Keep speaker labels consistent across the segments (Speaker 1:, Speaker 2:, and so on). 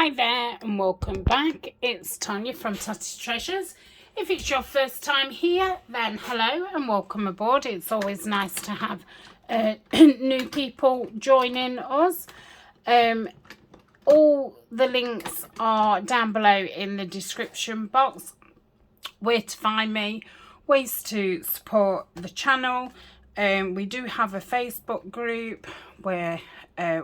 Speaker 1: Hi there and welcome back. It's Tania from Tatty Treasures. If it's your first time here, then hello and welcome aboard. It's always nice to have new people joining us. All the links are down below in the description box. Where to find me, ways to support the channel. We do have a Facebook group where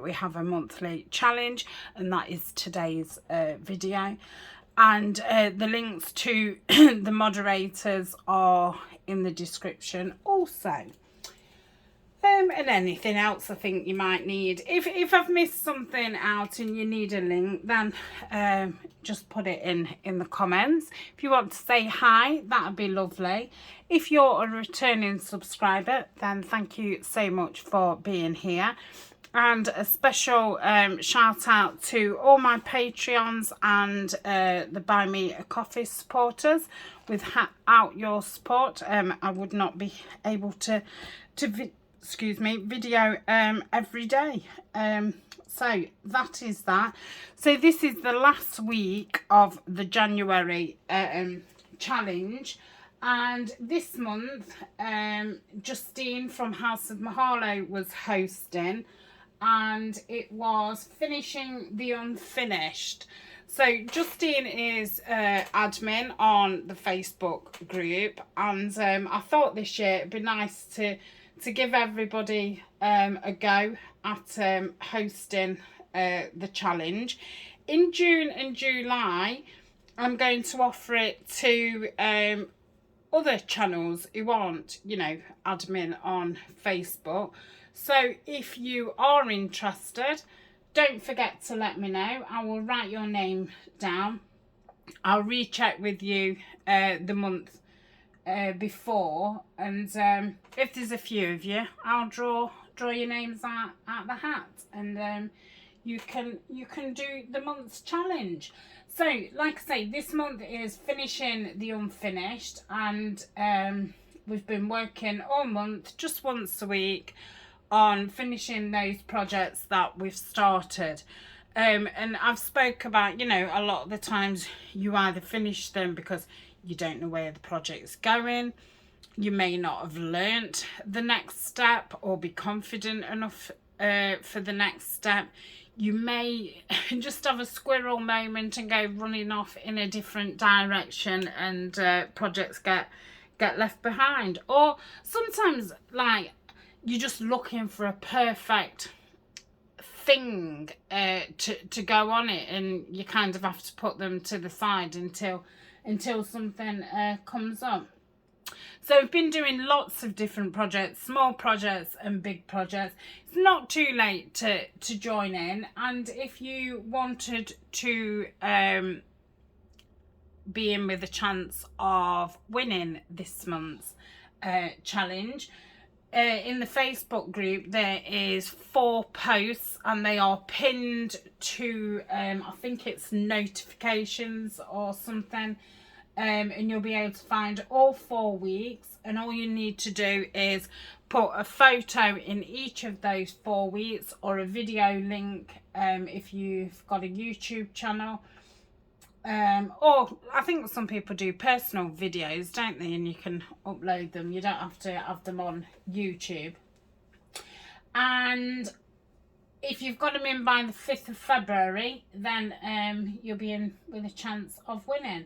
Speaker 1: we have a monthly challenge, and that is today's video. And the links to the moderators are in the description also. And anything else I think you might need. If I've missed something out and you need a link, then just put it in the comments. If you want to say hi, that would be lovely. If you're a returning subscriber, then thank you so much for being here. And a special shout out to all my Patreons and the Buy Me a Coffee supporters. Without your support, I would not be able to video every day. So that is that. So this is the last week of the January challenge, and this month Justine from House of Mahalo was hosting, and it was finishing the unfinished. So Justine is admin on the Facebook group, and I thought this year it'd be nice to give everybody a go at hosting the challenge. In June and July, I'm going to offer it to other channels who aren't, you know, admin on Facebook. So if you are interested, don't forget to let me know. I will write your name down. I'll recheck with you the month before, and if there's a few of you, I'll draw your names out the hat, and you can do the month's challenge. So like I say, this month is finishing the unfinished, and we've been working all month, just once a week, on finishing those projects that we've started. And I've spoke about, you know, a lot of the times you either finish them because you don't know where the project's going, you may not have learnt the next step or be confident enough for the next step. You may just have a squirrel moment and go running off in a different direction, and projects get left behind. Or sometimes, like, you're just looking for a perfect thing to go on it, and you kind of have to put them to the side until something comes up. So I've been doing lots of different projects, small projects and big projects. It's not too late to join in, and if you wanted to be in with a chance of winning this month's challenge, in the Facebook group there is 4 posts, and they are pinned to I think it's notifications or something, and you'll be able to find all 4 weeks, and all you need to do is put a photo in each of those 4 weeks, or a video link if you've got a YouTube channel, or I think some people do personal videos, don't they, and you can upload them. You don't have to have them on YouTube. And if you've got them in by the 5th of February, then you'll be in with a chance of winning,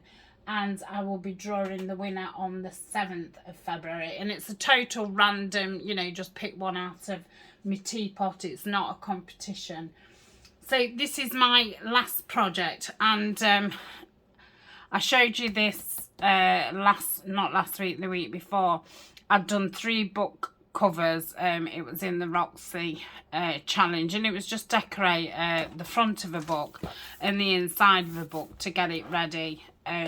Speaker 1: and I will be drawing the winner on the 7th of February, and it's a total random, you know, just pick one out of my teapot. It's not a competition. So this is my last project, and I showed you this not last week, the week before. I'd done 3 book covers. It was in the Roxy challenge, and it was just decorate the front of a book and the inside of a book to get it ready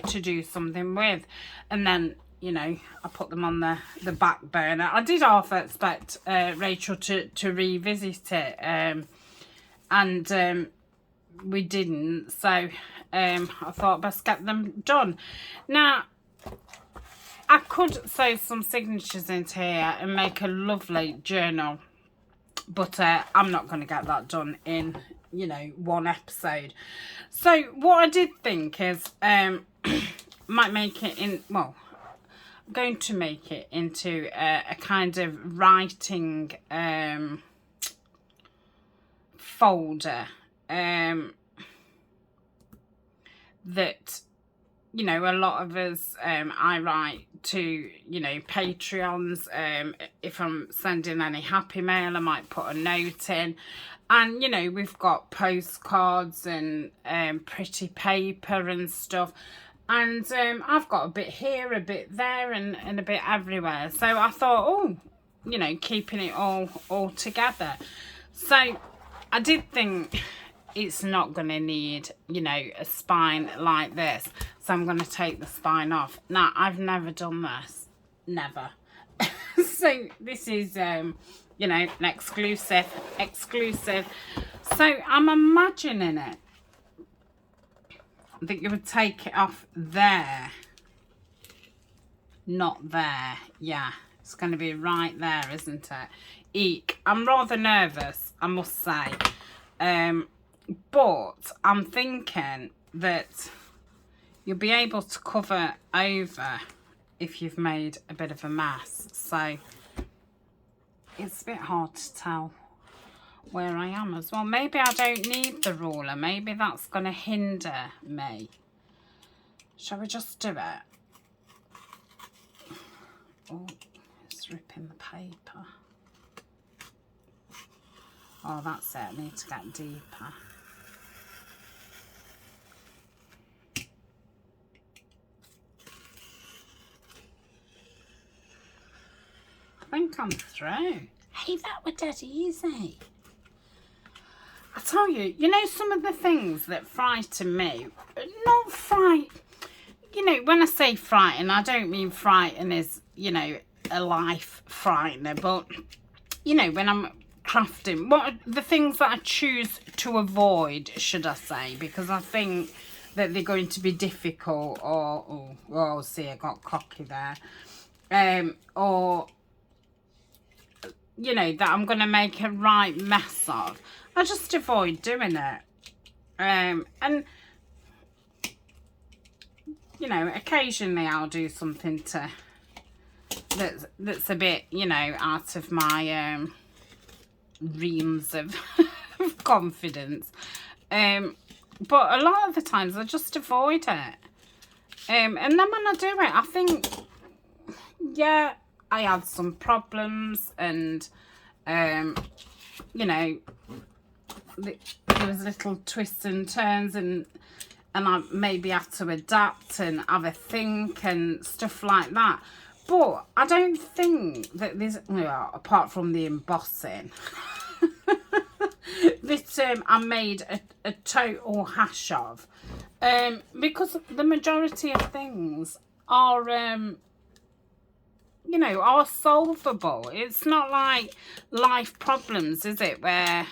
Speaker 1: to do something with. And then, you know, I put them on the back burner. I did half expect Rachel to revisit it, and we didn't, so I thought best get them done. Now, I could save some signatures into here and make a lovely journal, but I'm not going to get that done in you know, one episode. So what I did think is might make it in, well, I'm going to make it into a kind of writing folder that, you know, a lot of us, I write to, you know, Patreons. If I'm sending any happy mail, I might put a note in. And, you know, we've got postcards and pretty paper and stuff. And I've got a bit here, a bit there, and a bit everywhere. So I thought, oh, you know, keeping it all together. So I did think it's not going to need, you know, a spine like this. So I'm going to take the spine off. Now, I've never done this. Never. So this is, you know, an exclusive. So I'm imagining it that you would take it off there. Not there. Yeah, it's going to be right there, isn't it? Eek. I'm rather nervous, I must say. But I'm thinking that you'll be able to cover over if you've made a bit of a mess. So it's a bit hard to tell where I am as well. Maybe I don't need the ruler. Maybe that's going to hinder me. Shall we just do it? Oh, it's ripping the paper. Oh, that's it. I need to get deeper. I think I'm through. Hey, that were dead easy. I tell you, you know, some of the things that frighten me, not fright, you know, when I say frighten, I don't mean frighten as, you know, a life frightener, but, you know, when I'm crafting, what are the things that I choose to avoid, should I say, because I think that they're going to be difficult, or, oh, see, I got cocky there, or, you know, that I'm going to make a right mess of. I just avoid doing it. And, you know, occasionally I'll do something that's a bit, you know, out of my realms of confidence. But a lot of the times I just avoid it. And then when I do it, I think, yeah, I had some problems, and you know, there was little twists and turns, and I maybe had to adapt and have a think and stuff like that. But I don't think that there's, well, apart from the embossing, that I made a total hash of, because the majority of things are you know, are solvable. It's not like life problems, is it? Where,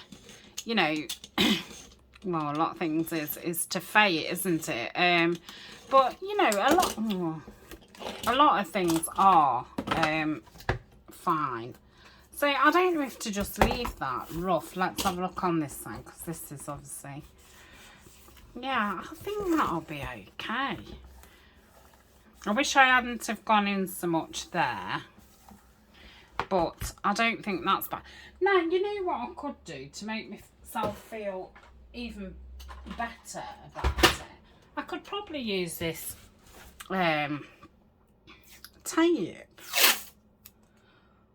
Speaker 1: you know, well, a lot of things is to fate, isn't it? But, you know, a lot of things are fine. So I don't know if to just leave that rough. Let's have a look on this side, because this is obviously, yeah, I think that'll be okay. I wish I hadn't have gone in so much there, but I don't think that's bad. Now, you know what I could do to make myself feel even better about it? I could probably use this tape.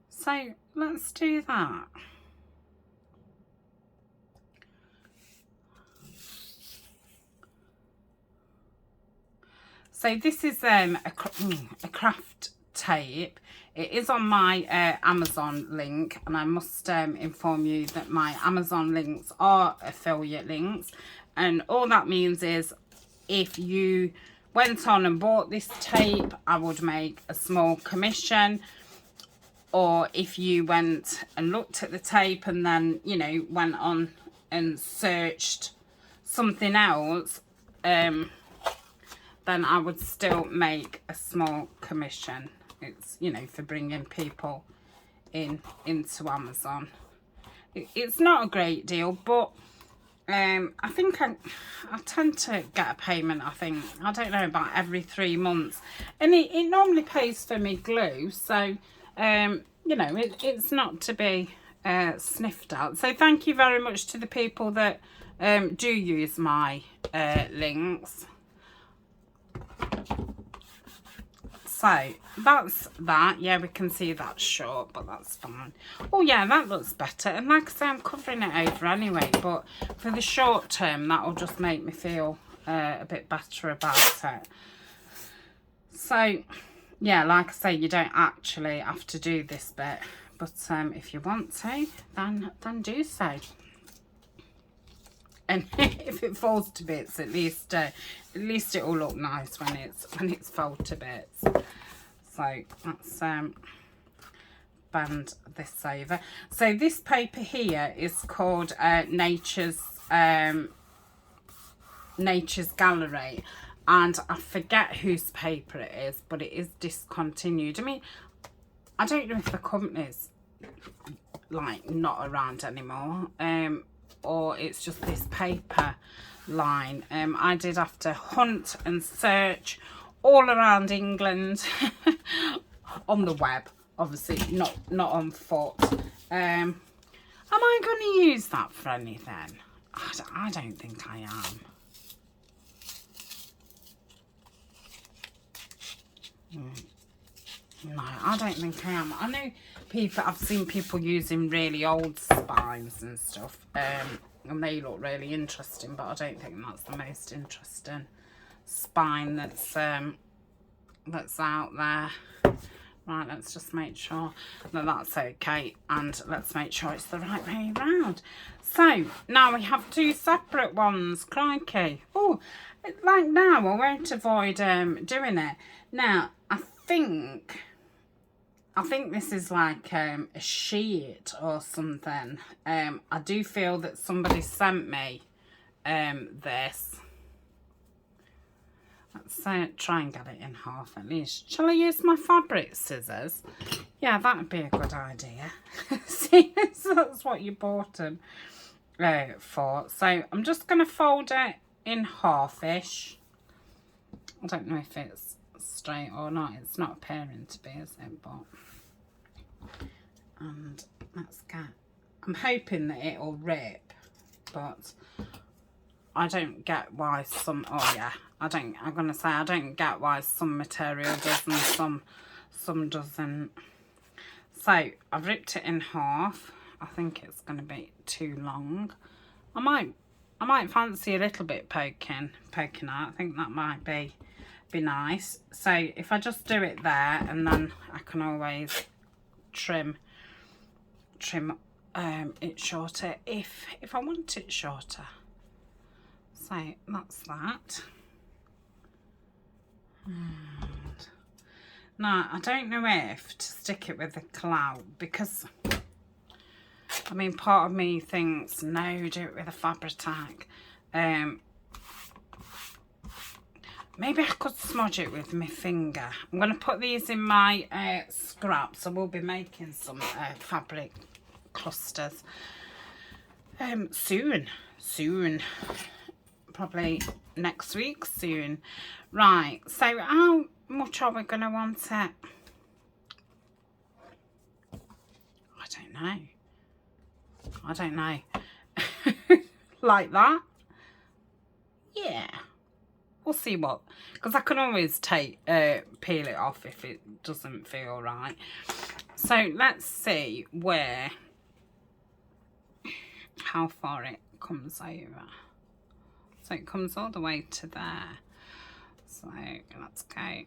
Speaker 1: So let's do that. So this is a craft tape. It is on my Amazon link, and I must inform you that my Amazon links are affiliate links, and all that means is if you went on and bought this tape, I would make a small commission, or if you went and looked at the tape and then, you know, went on and searched something else, then I would still make a small commission. It's, you know, for bringing people into Amazon. It's not a great deal, but I think I tend to get a payment, I think, I don't know, about every 3 months. And it normally pays for me glue. So, you know, it's not to be sniffed at. So thank you very much to the people that do use my links. So that's that. Yeah, we can see that's short, but that's fine. Oh yeah, that looks better. And like I say, I'm covering it over anyway, but for the short term, that'll just make me feel a bit better about it. So yeah, like I say, you don't actually have to do this bit, but if you want to, then do so. And if it falls to bits, at least it will look nice when it's folded to bits. So let's bend this over. So this paper here is called Nature's Gallery, and I forget whose paper it is, but it is discontinued. I mean, I don't know if the company's like not around anymore, or it's just this paper line. I did have to hunt and search all around England on the web, obviously not on foot. Am I going to use that for anything? I don't think I am. No, I don't think I am. I know people, I've seen people using really old spines and stuff, and they look really interesting, but I don't think that's the most interesting spine that's out there. Right, let's just make sure that that's okay, and let's make sure it's the right way around. So now we have 2 separate ones. Crikey. Oh, like now I won't avoid doing it. Now I think this is like a sheet or something. I do feel that somebody sent me this. Let's try and get it in half at least. Shall I use my fabric scissors? Yeah, that would be a good idea. See, that's what you bought them for. So I'm just going to fold it in half-ish. I don't know if it's straight or not. It's not appearing to be, is it? But, and let's get, I'm hoping that it'll rip, but I don't get why some, oh yeah, I'm going to say I don't get why some material does and some doesn't. So I've ripped it in half. I think it's going to be too long. I might fancy a little bit poking out. I think that might be nice. So if I just do it there, and then I can always trim it shorter if I want it shorter. So that's that. And now I don't know if to stick it with the clout, because I mean, part of me thinks no, do it with a fabric tag. Maybe I could smudge it with my finger. I'm going to put these in my scraps. I will be making some fabric clusters soon. Probably next week soon. Right, so how much are we going to want it? I don't know. Like that? Yeah. We'll see what, because I can always peel it off if it doesn't feel right. So let's see how far it comes over. So it comes all the way to there. So let's go.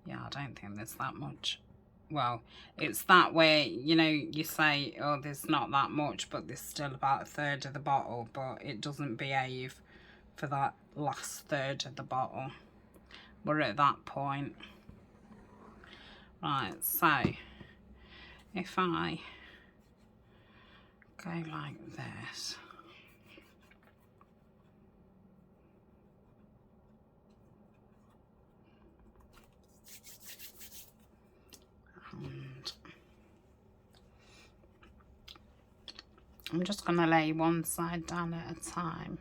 Speaker 1: Yeah, I don't think there's that much. Well, it's that way, you know, you say, oh, there's not that much, but there's still about 1/3 of the bottle, but it doesn't behave for that last 1/3 of the bottle. We're at that point. Right, so if I go like this, and I'm just going to lay one side down at a time.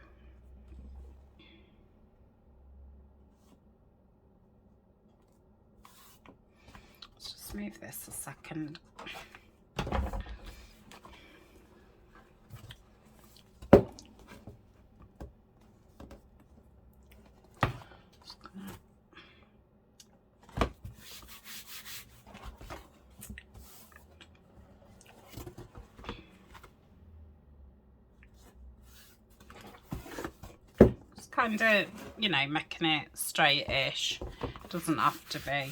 Speaker 1: Let's just move this a second. Kind of, you know, making it straight-ish. Doesn't have to be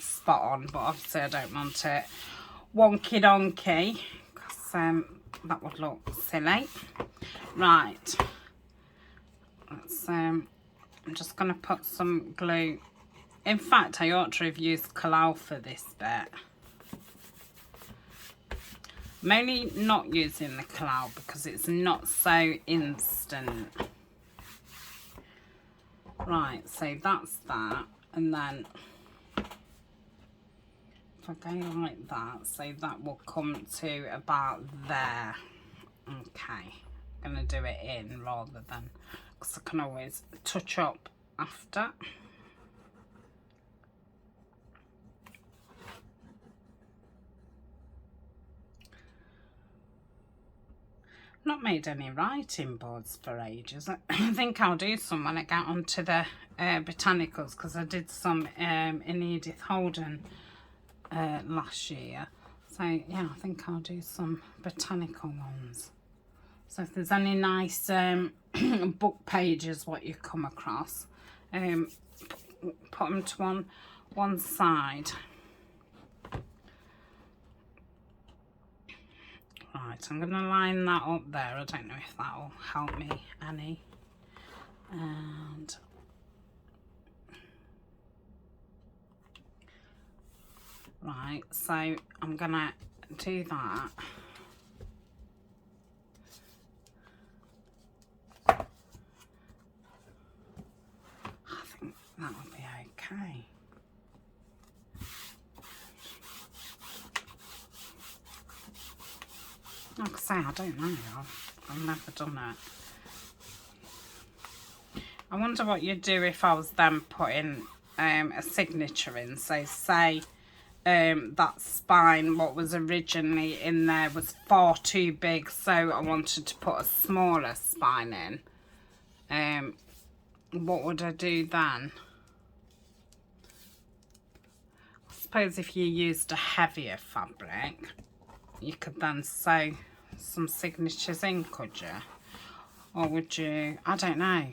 Speaker 1: spot on, but obviously I don't want it wonky donkey because that would look silly. Right, let's I'm just going to put some glue. In fact, I ought to have used Kalau for this bit. I'm only not using the Kalau because it's not so instant. Right, so that's that, and then if I go like that, so that will come to about there. Okay, I'm going to do it in rather than, because I can always touch up after. Not made any writing boards for ages. I think I'll do some when I get onto the botanicals, because I did some in Edith Holden last year. So yeah, I think I'll do some botanical ones. So if there's any nice book pages what you come across, put them to one side. Right, I'm going to line that up there. I don't know if that will help me any. And right, so I'm going to do that. I think that will be okay. Like I say, I don't know. I've never done it. I wonder what you'd do if I was then putting a signature in. So say that spine, what was originally in there, was far too big, so I wanted to put a smaller spine in. What would I do then? I suppose if you used a heavier fabric, you could then sew some signatures in, could you? Or would you? I don't know.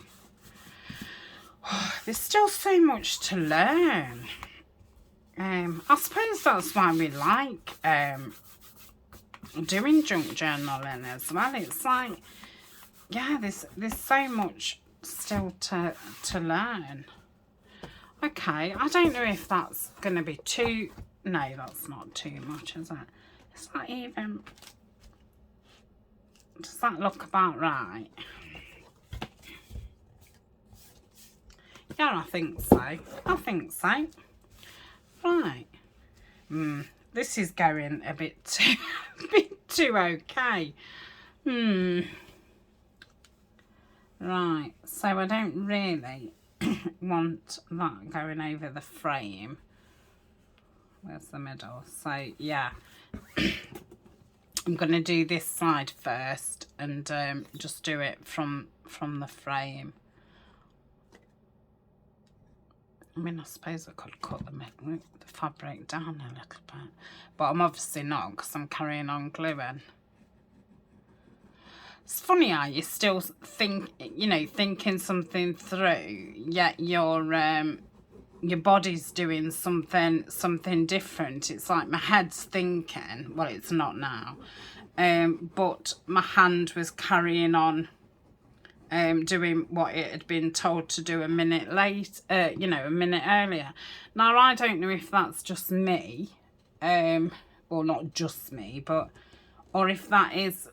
Speaker 1: There's still so much to learn. I suppose that's why we like doing junk journaling as well. It's like, yeah, there's so much still to learn. Okay, I don't know if that's going to be too... No, that's not too much, is it? It's not even... Does that look about right? Yeah, I think so. I think so. Right. This is going a bit too okay. Right. So I don't really want that going over the frame. Where's the middle? So yeah. I'm going to do this side first and just do it from the frame. I mean, I suppose I could cut the fabric down a little bit, but I'm obviously not because I'm carrying on gluing. It's funny how you still thinking something through, yet your body's doing something different. It's like my head's thinking, well, it's not now, but my hand was carrying on doing what it had been told to do a minute late, a minute earlier. Now, I don't know if that's just me, well, not just me, but, or if that is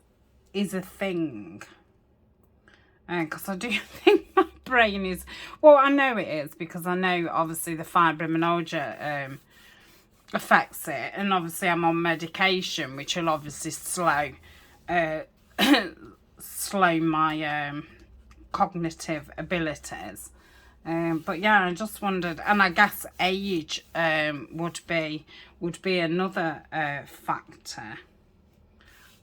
Speaker 1: a thing. Because I do think my brain is, well, I know it is, because I know obviously the fibromyalgia affects it, and obviously I'm on medication which will obviously slow slow my cognitive abilities. But yeah, I just wondered, and I guess age would be another factor. I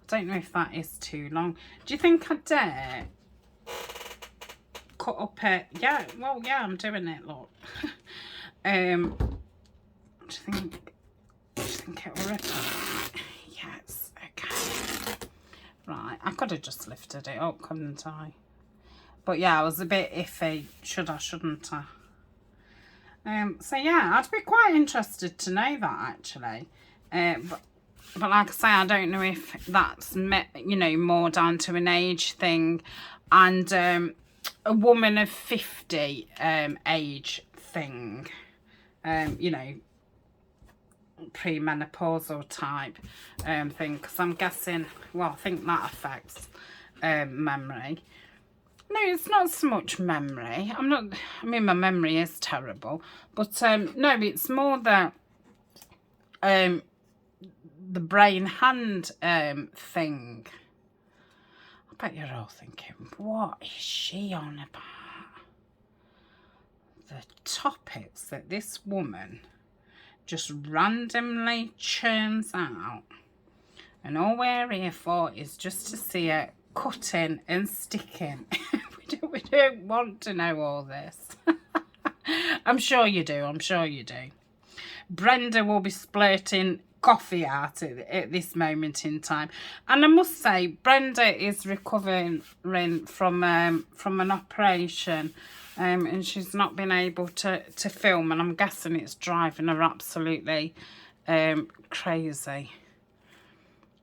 Speaker 1: don't know if that is too long. Do you think I dare cut up it? Yeah, well, yeah, I'm doing it. Look. Do you think it will rip up? Yes. Okay. Right, I could have just lifted it up, couldn't I? But yeah, I was a bit iffy. Should I, shouldn't I? So yeah, I'd be quite interested to know that actually. But like I say, I don't know if that's, you know, more down to an age thing and a woman of 50 age thing. You know, premenopausal type thing. Because I'm guessing, well, I think that affects memory. No, it's not so much memory. I mean, my memory is terrible. But no, it's more that the brain-hand thing. I bet you're all thinking, what is she on about? The topics that this woman just randomly churns out. And all we're here for is just to see her cutting and sticking. We don't want to know all this. I'm sure you do. I'm sure you do. Brenda will be splurting coffee out at this moment in time. And I must say, Brenda is recovering from an operation. And she's not been able to film. And I'm guessing it's driving her absolutely crazy.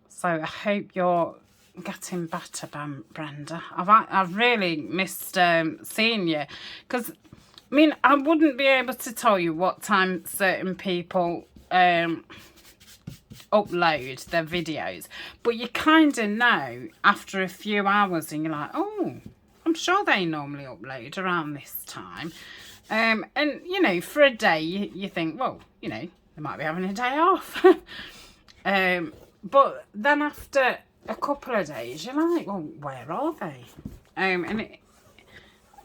Speaker 1: So I hope you're getting better, Brenda. I've really missed seeing you, because I mean, I wouldn't be able to tell you what time certain people upload their videos, but you kind of know after a few hours, and you're like, oh, I'm sure they normally upload around this time. And you know, for a day you think, well, you know, they might be having a day off. But then after a couple of days, you're like, well, where are they? And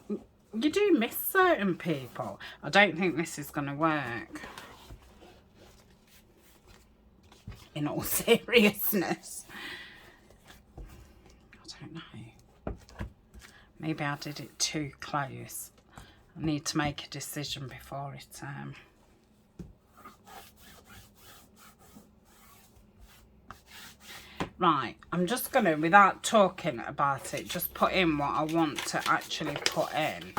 Speaker 1: you do miss certain people. I don't think this is going to work. In all seriousness. I don't know. Maybe I did it too close. I need to make a decision before it... Right, I'm just going to, without talking about it, just put in what I want to actually put in.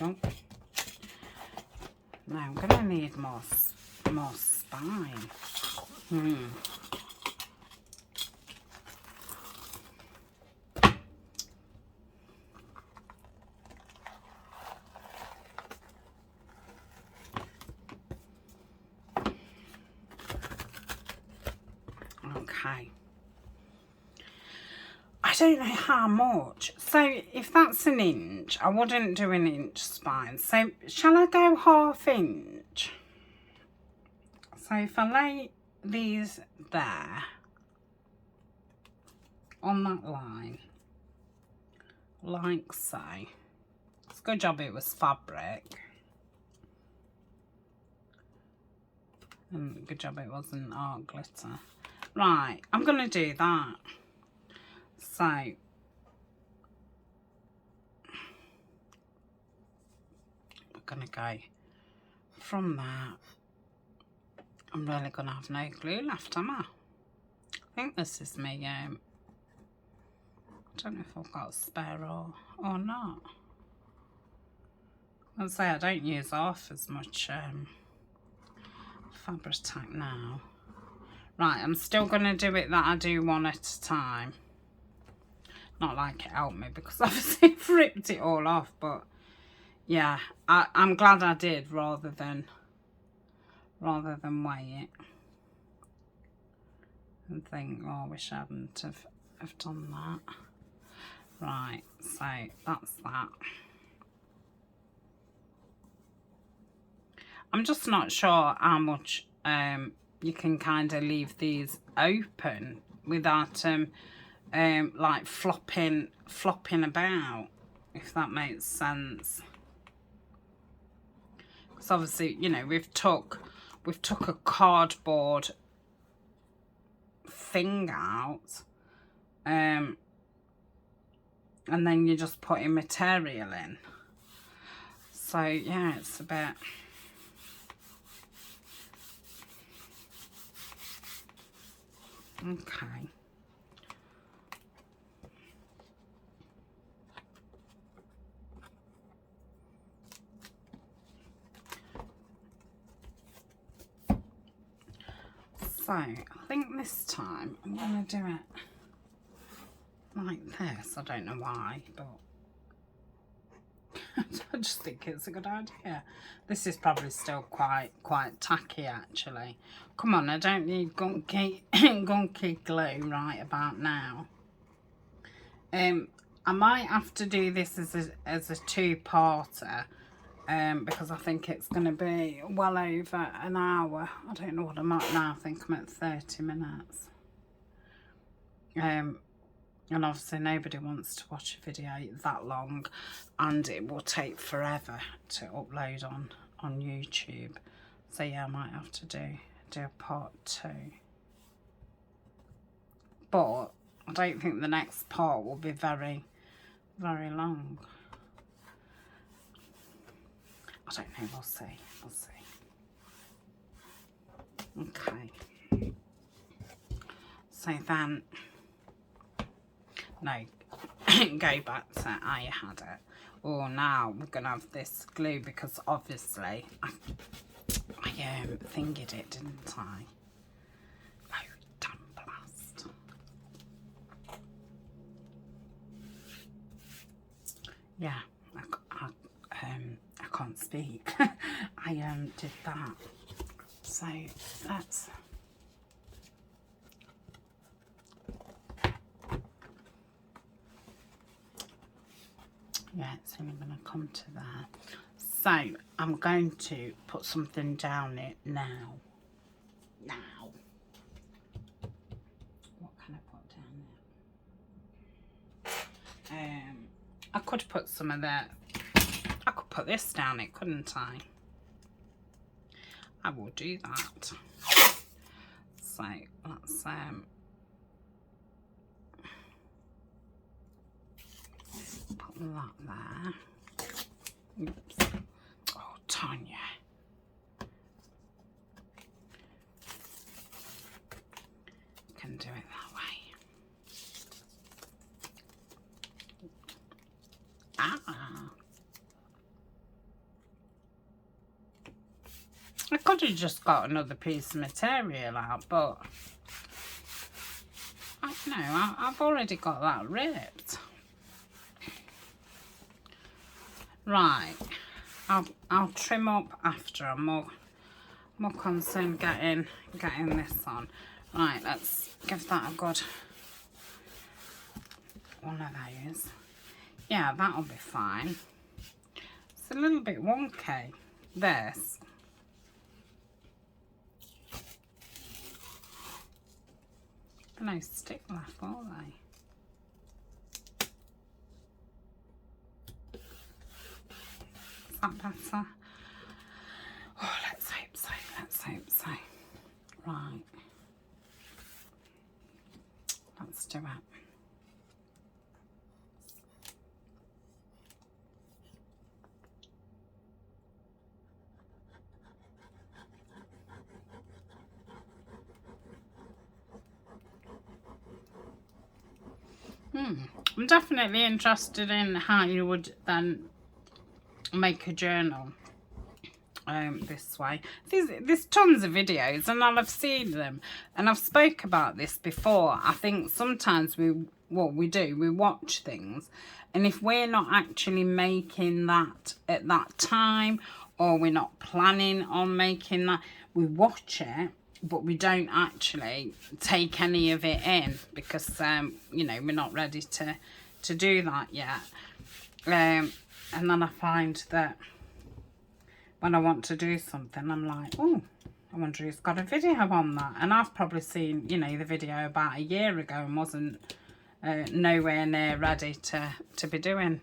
Speaker 1: Oh. No, I'm going to need more spine. Okay. I don't know how much. So if that's an inch, I wouldn't do an inch spine. So shall I go 1/2 inch? So if I lay these there on that line, like so. It's a good job it was fabric. And good job it wasn't art glitter. Right, I'm going to do that. So, we're going to go from that. I'm really going to have no glue left, am I? I think this is me. I don't know if I've got a spare or not. I'll say I don't use half as much fabric tack now. Right, I'm still going to do it that I do one at a time. Not like it helped me, because obviously I've ripped it all off, but yeah, I'm glad I did rather than weigh it and think, oh, I wish I hadn't have done that. Right, so that's that. I'm just not sure how much you can kind of leave these open without like flopping about, if that makes sense. Because obviously, you know, we've took a cardboard thing out, and then you're just putting material in. So yeah, it's a bit. Okay. So, I think this time I'm going to do it like this. I don't know why, but I just think it's a good idea. This is probably still quite tacky, actually. Come on, I don't need gunky, gunky glue right about now. I might have to do this as a two-parter. Because I think it's going to be well over an hour. I don't know what I'm at now. I think I'm at 30 minutes. And obviously nobody wants to watch a video that long, and it will take forever to upload on YouTube. So yeah, I might have to do a part 2. But I don't think the next part will be very, very long. I don't know, we'll see, we'll see. Okay. So then, no, go back to I had it. Oh, now we're going to have this glue because obviously I fingered it, didn't I? Oh, damn blast. Yeah, I can't speak. I did that. So that's yeah, it's only going to come to there. So I'm going to put something down it now. What can I put down there? I could put some of that. I could put this down it, couldn't I? I will do that. So let's put that there. Oops. Oh, Tania. Can do it that way. Ah. I could have just got another piece of material out, but I don't know, I've already got that ripped. Right, I'll trim up after. I'm more concerned getting this on. Right, let's give that a good one of those. Yeah, that'll be fine. It's a little bit wonky, this. No stick left, are they? Is that better? Oh, let's hope so, let's hope so. Right. Let's do it. I'm definitely interested in how you would then make a journal this way. There's tons of videos and I'll have seen them, and I've spoke about this before. I think sometimes we watch things, and if we're not actually making that at that time, or we're not planning on making that, we watch it but we don't actually take any of it in because you know, we're not ready to do that yet. And then I find that when I want to do something, I'm like, oh, I wonder who's got a video on that. And I've probably seen, you know, the video about a year ago and wasn't nowhere near ready to be doing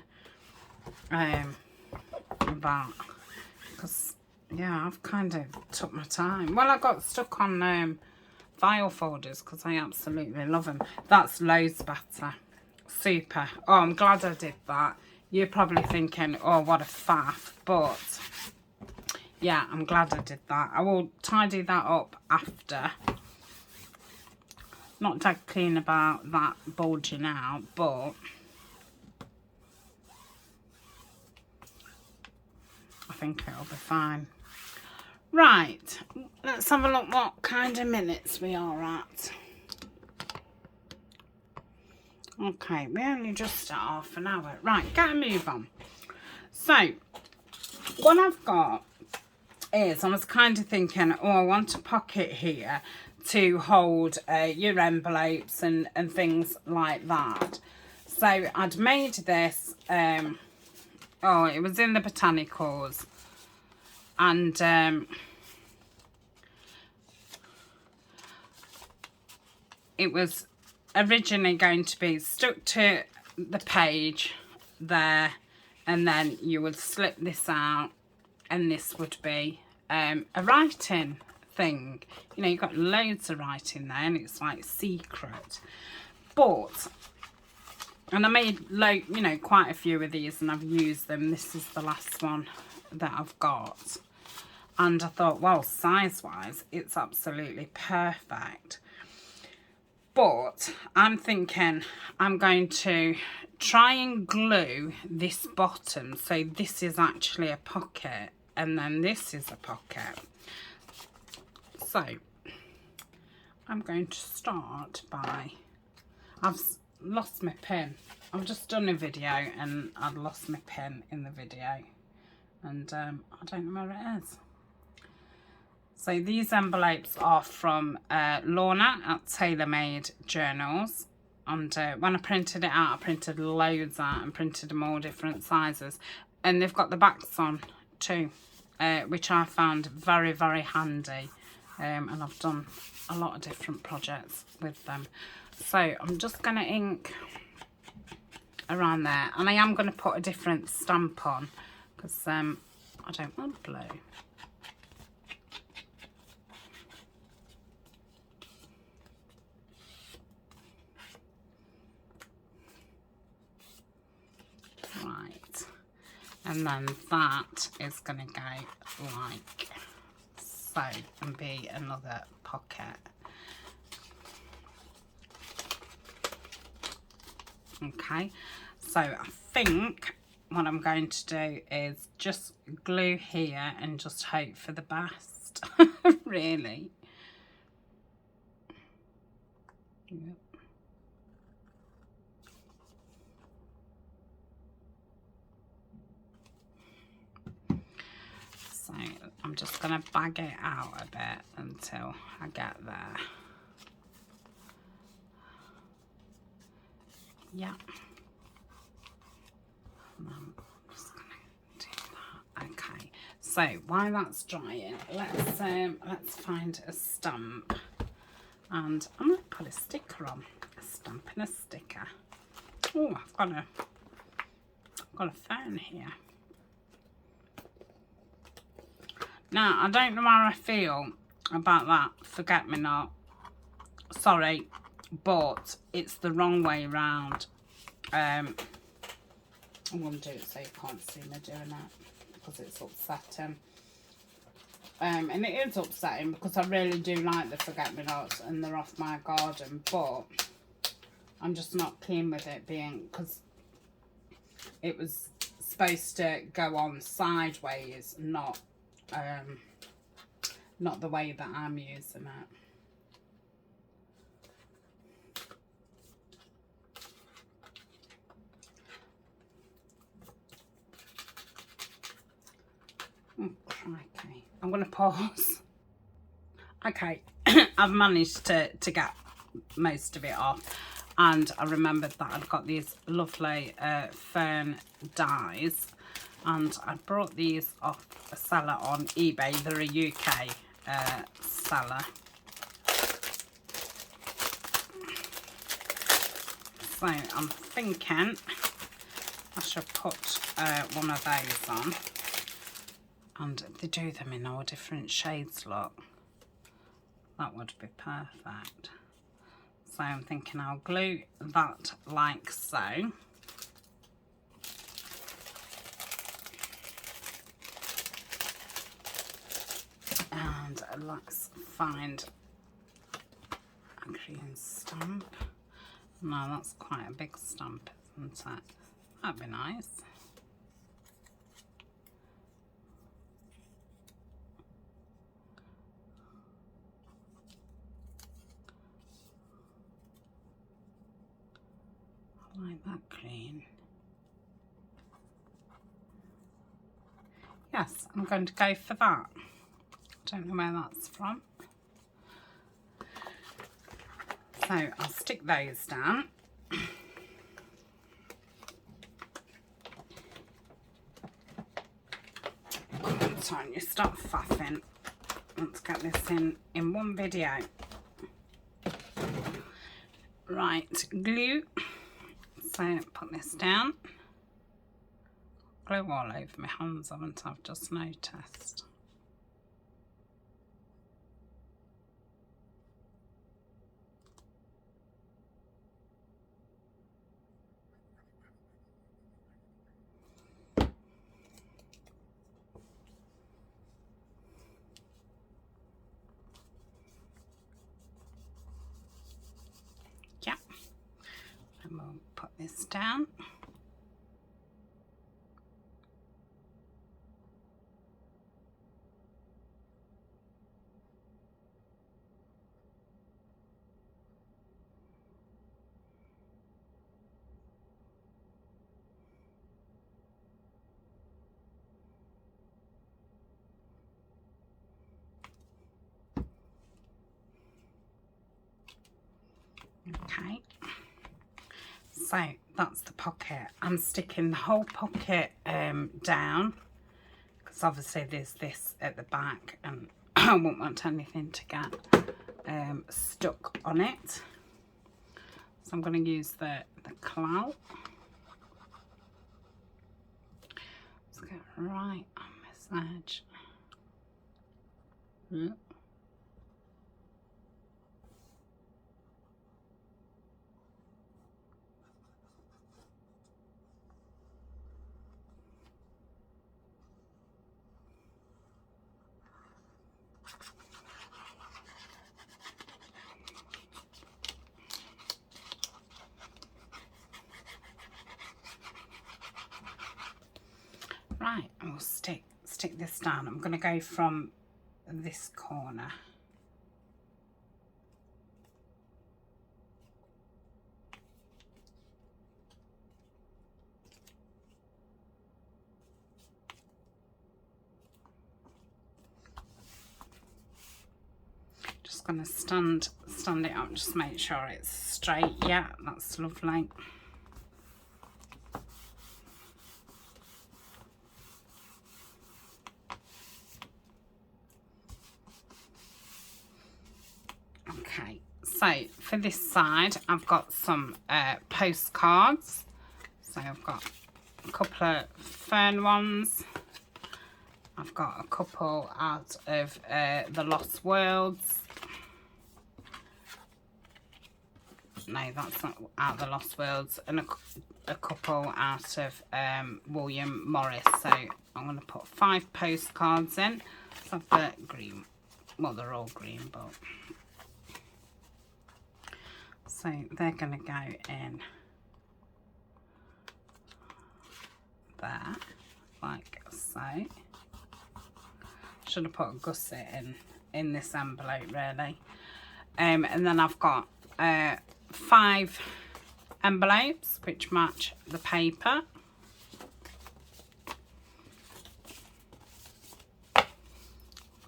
Speaker 1: that. Because, yeah, I've kind of took my time. Well, I got stuck on file folders because I absolutely love them. That's loads better. Super. Oh, I'm glad I did that. You're probably thinking, oh, what a faff. But yeah, I'm glad I did that. I will tidy that up after. Not dead clean about that bulging out, but I think it'll be fine. Right, let's have a look what kind of minutes we are at. Okay, we only just at half an hour. Right, get a move on. So, what I've got is, I was kind of thinking, oh, I want a pocket here to hold your envelopes and things like that. So, I'd made this, oh, it was in the botanicals. And it was originally going to be stuck to the page there, and then you would slip this out and this would be a writing thing. You know, you've got loads of writing there and it's like secret. But, and I made you know, quite a few of these and I've used them. This is the last one that I've got. And I thought, well, size-wise, it's absolutely perfect. But I'm thinking I'm going to try and glue this bottom. So this is actually a pocket and then this is a pocket. So I'm going to start by, I've lost my pin. I've just done a video and I've lost my pin in the video. And I don't know where it is. So these envelopes are from Lorna at TaylorMade Journals. And when I printed it out, I printed loads out and printed them all different sizes. And they've got the backs on too, which I found very, very handy. And I've done a lot of different projects with them. So I'm just going to ink around there. And I am going to put a different stamp on because I don't want blue. Right, and then that is going to go like so and be another pocket. Okay, so I think what I'm going to do is just glue here and just hope for the best. Really. Yep. So I'm just going to bag it out a bit until I get there. Yeah. And I'm just going to do that. Okay. So while that's drying, let's find a stamp. And I'm going to put a sticker on. A stamp and a sticker. Oh, I've got a phone here. Now, I don't know how I feel about that forget-me-not. Sorry, but it's the wrong way round. I'm going to do it so you can't see me doing it because it's upsetting. And it is upsetting because I really do like the forget-me-nots and they're off my garden, but I'm just not keen with it being, because it was supposed to go on sideways, not the way that I'm using it. Oh, crikey. I'm going to pause. Okay, I've managed to get most of it off. And I remembered that I'd got these lovely fern dies. And I brought these off a seller on eBay. They're a UK seller. So I'm thinking I should put one of those on, and they do them in all different shades, look. That would be perfect. So I'm thinking I'll glue that like so. And let's find a green stamp. No, that's quite a big stamp, isn't it? That'd be nice. I like that green. Yes, I'm going to go for that. Don't know where that's from. So I'll stick those down. Come on, Tanya, stop faffing. Let's get this in one video. Right, glue. So put this down. Glue all over my hands, haven't I? I've just noticed. Yeah. And we'll put this down. Okay, so that's the pocket. I'm sticking the whole pocket down, because obviously there's this at the back and I won't want anything to get stuck on it. So I'm going to use the clout. Let's get right on this edge. Right, and we'll stick this down. I'm going to go from this corner. Just going to stand it up, just make sure it's straight. Yeah, that's lovely. Okay, so for this side I've got some postcards. So I've got a couple of fern ones. I've got a couple out of the Lost Worlds. No, that's not out of the Lost Worlds. And a couple out of William Morris. So I'm going to put 5 postcards in. So the green, well, they're all green, but so they're going to go in there, like so. Should have put a gusset in this envelope, really. And then I've got 5 envelopes which match the paper.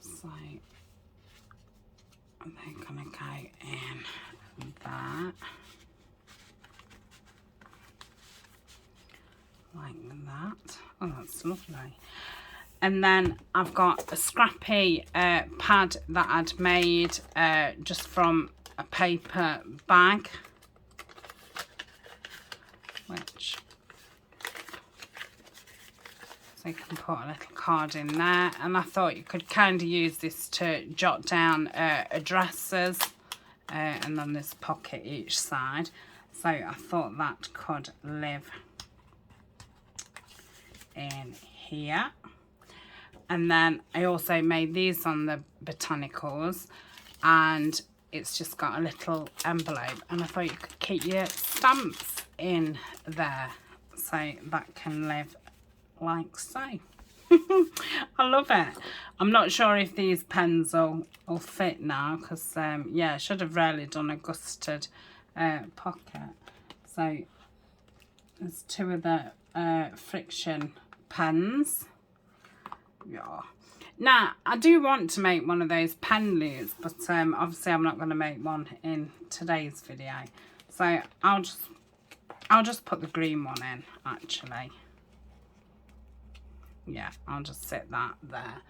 Speaker 1: So they're gonna go in that, like that. Oh, that's lovely. And then I've got a scrappy pad that I'd made just from a paper bag, which, so you can put a little card in there. And I thought you could kind of use this to jot down addresses, and then there's a pocket each side. So I thought that could live in here. And then I also made these on the botanicals, and it's just got a little envelope, and I thought you could keep your stamps in there, so that can live like so. I love it. I'm not sure if these pens will fit now, because yeah, I should have really done a gusted pocket. So there's two of the friction pens. Yeah. Now, I do want to make one of those pen loops, but obviously I'm not going to make one in today's video. So I'll just put the green one in, actually. Yeah, I'll just sit that there.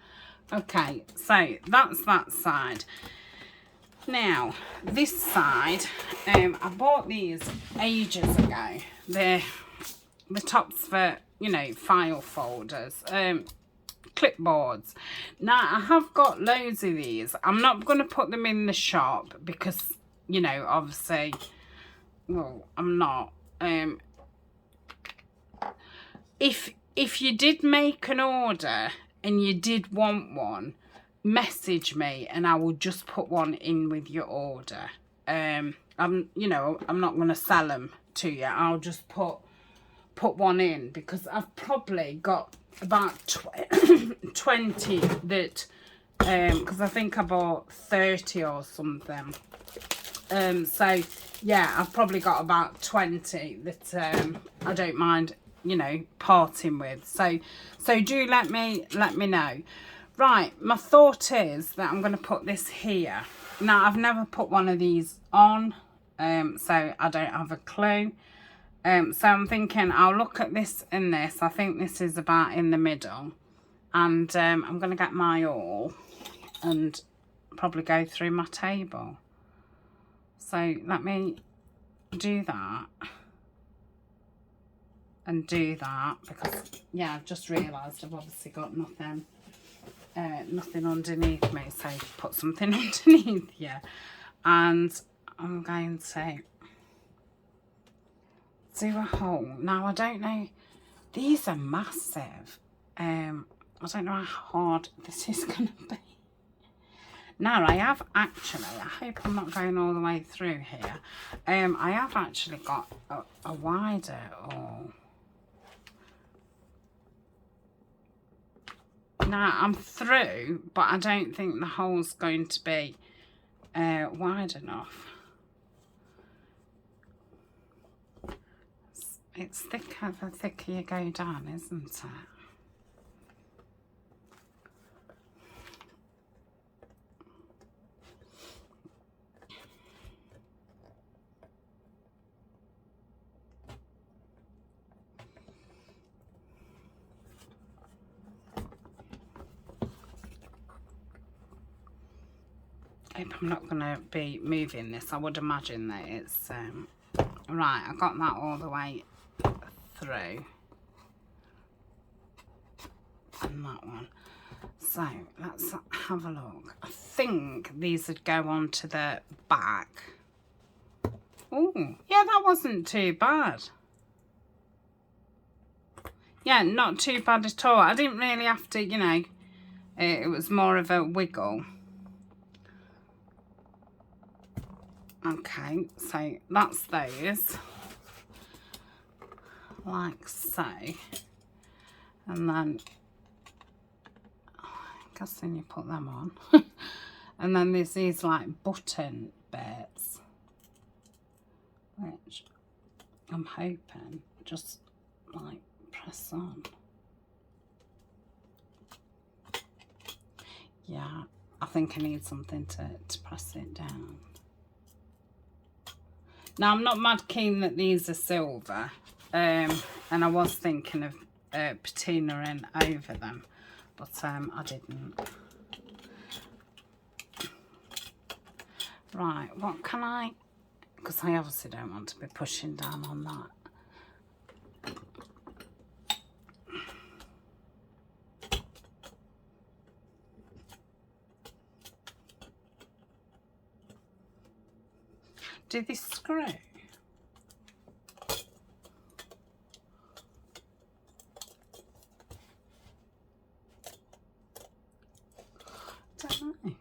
Speaker 1: Okay, so that's that side. Now, this side, I bought these ages ago. They're the tops for, you know, file folders. Clipboards. Now I have got loads of these. I'm not going to put them in the shop because, you know, obviously, well, I'm not. If you did make an order and you did want one, message me and I will just put one in with your order. You know, I'm not going to sell them to you. I'll just put one in, because I've probably got about 20 that, because I think I bought 30 or something. So yeah, I've probably got about 20 that I don't mind, you know, parting with. So do let me know. Right, my thought is that I'm going to put this here. Now, I've never put one of these on, so I don't have a clue. So I'm thinking I'll look at this and this. I think this is about in the middle. And I'm going to get my awl and probably go through my table. So let me do that. And do that, because, yeah, I've just realised I've obviously got nothing underneath me. So put something underneath here. And I'm going to do a hole. Now, I don't know, these are massive. I don't know how hard this is going to be. Now, I have actually, I hope I'm not going all the way through here. I have actually got a wider hole. Now, I'm through, but I don't think the hole's going to be wide enough. It's thicker the thicker you go down, isn't it? Hope I'm not going to be moving this. I would imagine that it's... right, I got that all the way through. And that one. So, let's have a look. I think these would go on to the back. Oh, yeah, that wasn't too bad. Yeah, not too bad at all. I didn't really have to, you know, it was more of a wiggle. Okay, so that's those, like so, and then I'm guessing you put them on, and then there's these like button bits, which I'm hoping just like press on. Yeah, I think I need something to press it down. Now, I'm not mad keen that these are silver, and I was thinking of patinaing over them, but I didn't. Right, what can I, because I obviously don't want to be pushing down on that. Do this screw? Don't know.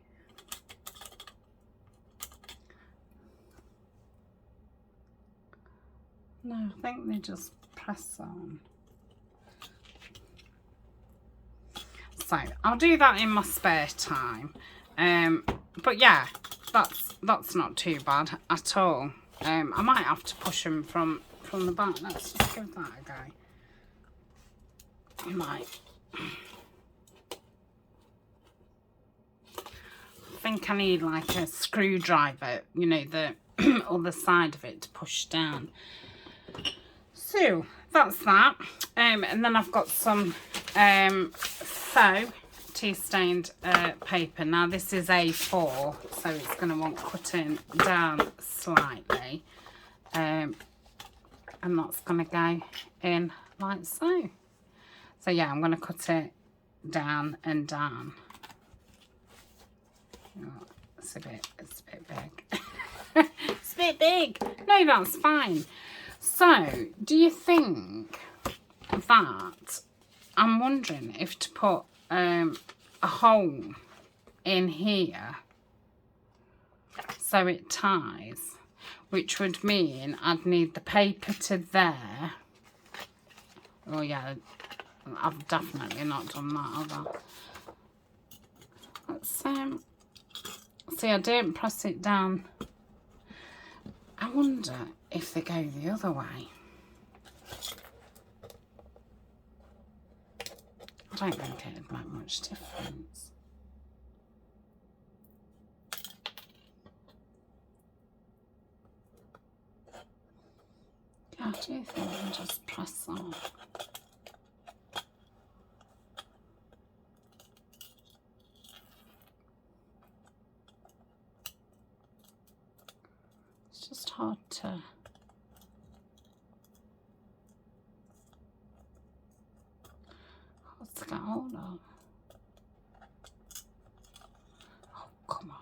Speaker 1: No, I think they just press on. So I'll do that in my spare time. But yeah, that's not too bad at all. I might have to push them from the back. Let's just give that a go. I might. I think I need like a screwdriver, you know, the other side of it to push down. So that's that. And then I've got some faux tea stained paper. Now this is A4, so it's going to want cutting down slightly. And that's going to go in like so. So yeah, I'm going to cut it down and down. Oh, it's a bit big. It's a bit big. No, that's fine. So, do you think that, I'm wondering if to put a hole in here so it ties, which would mean I'd need the paper to there. Oh yeah, I've definitely not done that, have I? Let's see, I didn't press it down. I wonder if they go the other way. I don't think it'd make much difference. Yeah, I do think I'll just press on. It's just hard to... Let's get hold of. Oh, come on.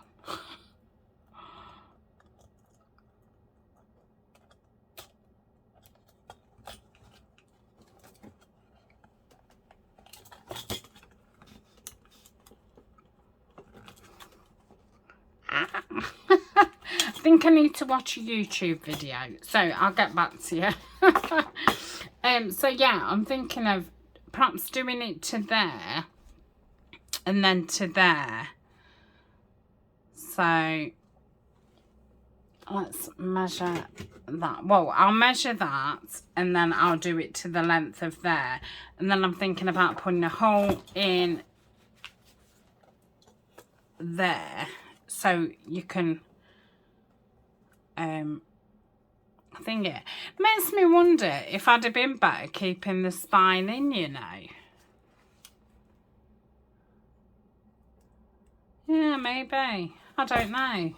Speaker 1: I think I need to watch a YouTube video, so I'll get back to you. So yeah, I'm thinking of perhaps doing it to there and then to there. So let's measure that. Well, I'll measure that and then I'll do it to the length of there. And then I'm thinking about putting a hole in there so you can I think it makes me wonder if I'd have been better keeping the spine in, you know. Yeah, maybe. I don't know.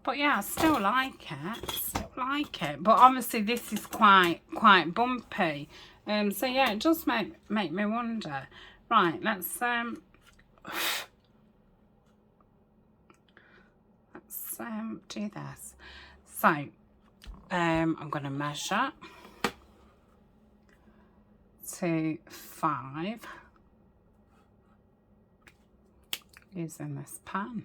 Speaker 1: But yeah, I still like it. Still like it. But obviously this is quite bumpy. So yeah, it does make me wonder. Right, let's do this. So I'm going to measure to 5 using this pen.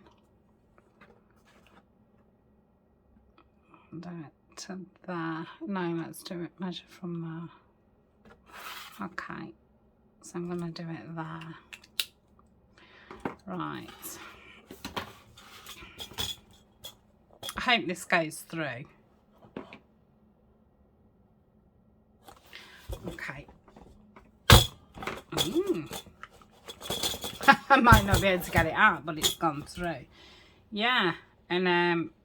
Speaker 1: Do it to there. No, let's do it. Measure from there. Okay, so I'm going to do it there. Right. I hope this goes through. Okay. I might not be able to get it out, but it's gone through. Yeah, and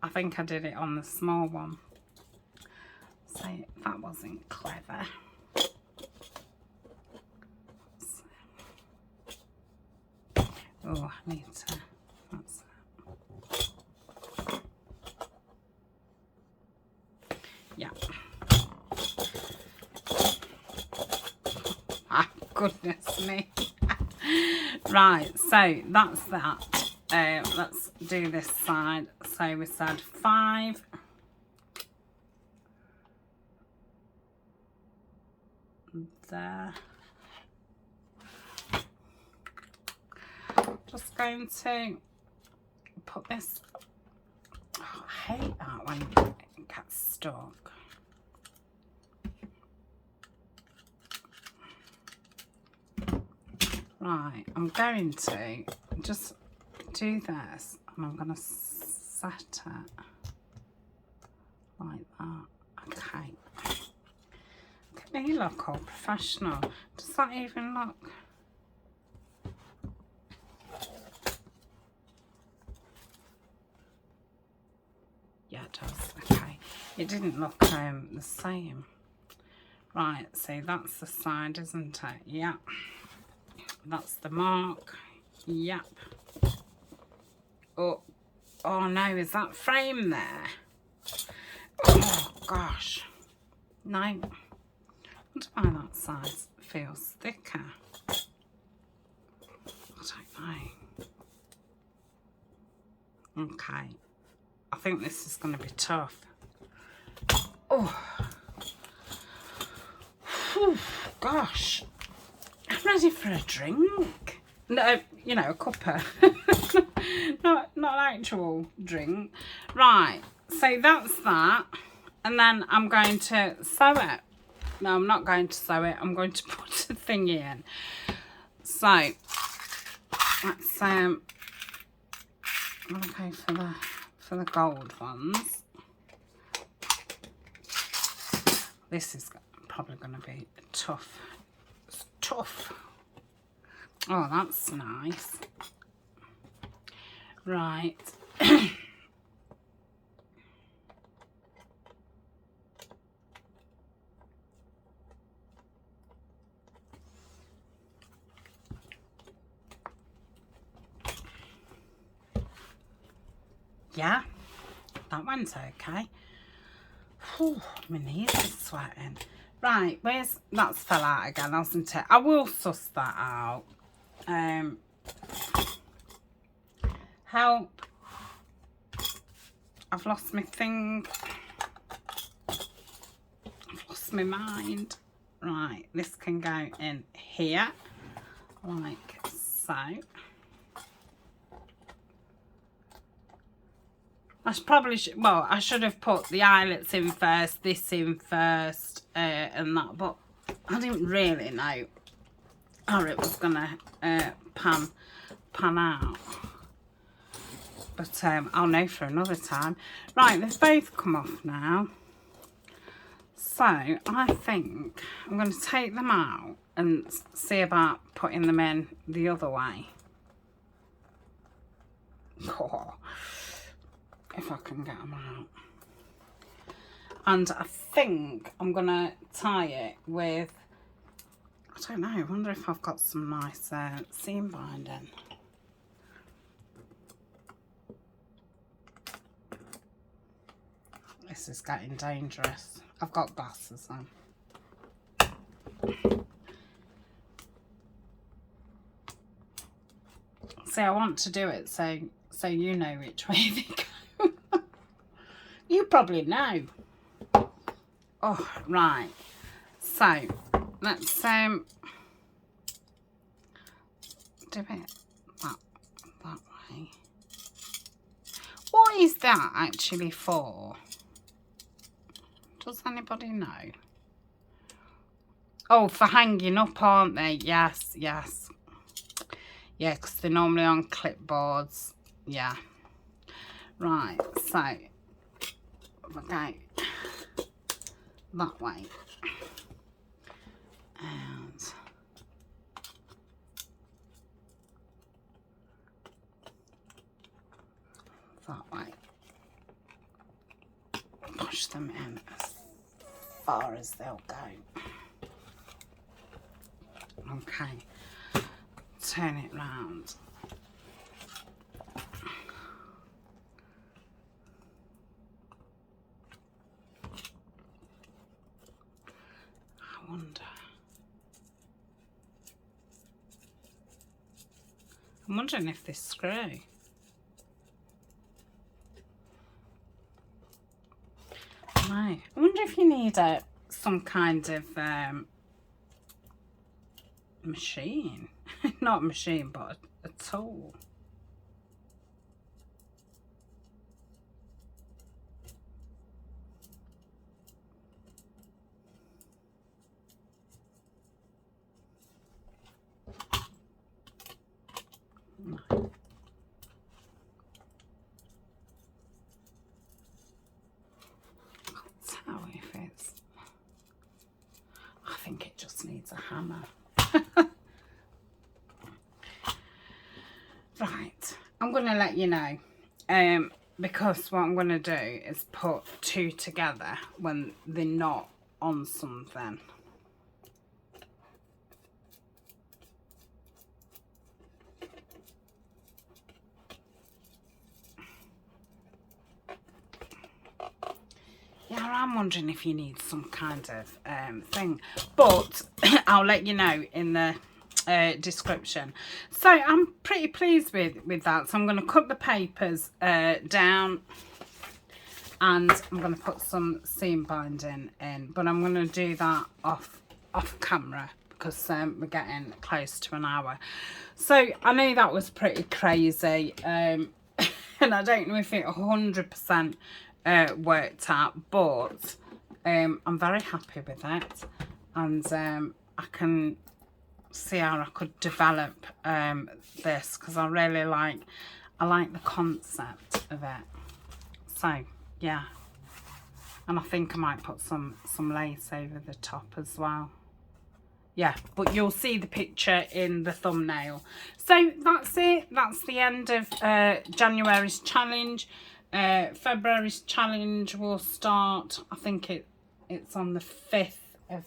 Speaker 1: I think I did it on the small one. So that wasn't clever. Oh, I need to, that's that. Yeah. Ah, goodness me. Right, so that's that. Let's do this side. So we said 5. There. Just going to put this. Oh, I hate that when it gets stuck. Right, I'm going to just do this and I'm going to set it like that. Okay. Look at me look all professional. Does that even look? Yeah, it does. Okay. It didn't look the same. Right, so that's the side, isn't it? Yeah. That's the mark. Yep. Oh, oh no, is that frame there? Oh gosh. No. I wonder why that side feels thicker. I don't know. Okay. I think this is going to be tough. Oh. Whew, gosh. I'm ready for a drink. No, you know, a cuppa. not an actual drink. Right, so that's that. And then I'm going to sew it. No, I'm not going to sew it. I'm going to put a thing in. So, let's I'm gonna go for the gold ones. This is probably going to be tough. It's tough. Oh, that's nice. Right. Yeah, that one's okay. Whew, my knees are sweating. Right, that's fell out again, hasn't it? I will suss that out. Help. I've lost my thing. I've lost my mind. Right, this can go in here, like so. I should have put the eyelets in first, this in first, and that, but I didn't really know how it was gonna pan out. But I'll know for another time. Right, they've both come off now. So I think I'm going to take them out and see about putting them in the other way. Oh, if I can get them out. And I think I'm going to tie it with, I don't know, I wonder if I've got some nice seam binding. This is getting dangerous. I've got glasses on. See, I want to do it so you know which way they go. You probably know. Oh, right. So, let's do it that way. What is that actually for? Does anybody know? Oh, for hanging up, aren't they? Yes, yes. Yeah, because they're normally on clipboards. Yeah. Right, so we'll go that way. And that way. Push them in as far as they'll go. Okay. Turn it round. I'm wondering if this screw. Right. I wonder if you need some kind of machine. Not a machine, but a tool. I think it just needs a hammer. Right, I'm going to let you know, because what I'm going to do is put two together when they're not on something. Yeah, I'm wondering if you need some kind of thing, but I'll let you know in the description. So I'm pretty pleased with that. So I'm going to cut the papers down, and I'm going to put some seam binding in, but I'm going to do that off camera because we're getting close to an hour. So I know that was pretty crazy, and I don't know if it 100% worked out, but I'm very happy with it, and I can see how I could develop this, because I really like the concept of it. So yeah, and I think I might put some lace over the top as well. Yeah, but you'll see the picture in the thumbnail. So that's it. That's the end of January's challenge. February's challenge will start, I think it's on the 5th of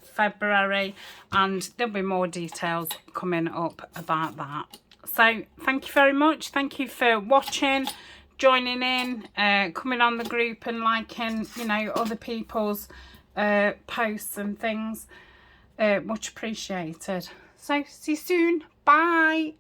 Speaker 1: February, and there'll be more details coming up about that. So thank you very much. Thank you for watching, joining in, coming on the group and liking, you know, other people's posts and things. Much appreciated. So see you soon. Bye.